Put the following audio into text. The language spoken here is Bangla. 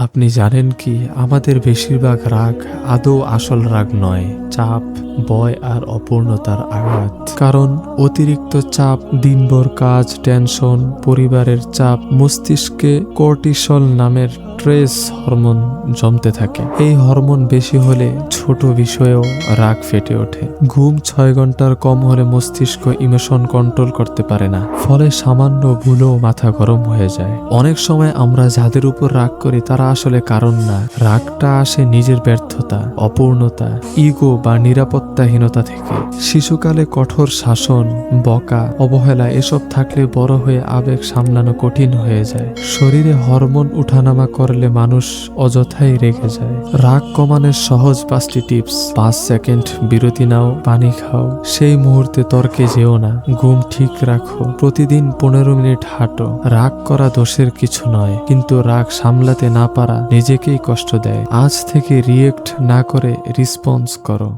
আপনি জানেন কি, আমাদের বেশিরভাগ রাগ আদৌ আসল রাগ নয়, চাপ, ভয় আর অপূর্ণতার আঘাত। কারণ অতিরিক্ত চাপ, দিনভর কাজ, টেনশন, পরিবারের চাপ, মস্তিষ্কে কর্টিসল নামের স্ট্রেস হরমোন জমতে থাকে। এই হরমোন বেশি হলে ছোট বিষয়েও রাগ ফেটে ওঠে। ঘুম 6 ঘন্টার কম হলে মস্তিষ্ক ইমোশন কন্ট্রোল করতে পারে না, ফলে সামান্য ভুলেও মাথা গরম হয়ে যায়। অনেক সময় আমরা যাদের উপর রাগ করি তারা আসলে কারণ না, রাগটা আসে নিজের ব্যর্থতা, অপূর্ণতা, ইগো বা নিরাপত্তাহীনতা থেকে। শিশুকালে কঠোর শাসন, বকা, অবহেলা এসব থাকলে বড় হয়ে আবেগ সামলানো কঠিন হয়ে যায়। শরীরে হরমোন উঠানামা করলে মানুষ অযথাই রেগে যায়। রাগ কমানোর সহজ 5টি টিপস। 5 সেকেন্ড বিরতি নাও, পানি খাও, সেই মুহূর্তে তর্কে যেও না, ঘুম ঠিক রাখো, প্রতিদিন 15 মিনিট হাঁটো। রাগ করা দোষের কিছু নয়, কিন্তু রাগ সামলাতে না পারা নিজেকেই কষ্ট দেয়। আজ থেকে রিয়েক্ট না করে রেসপন্স করো।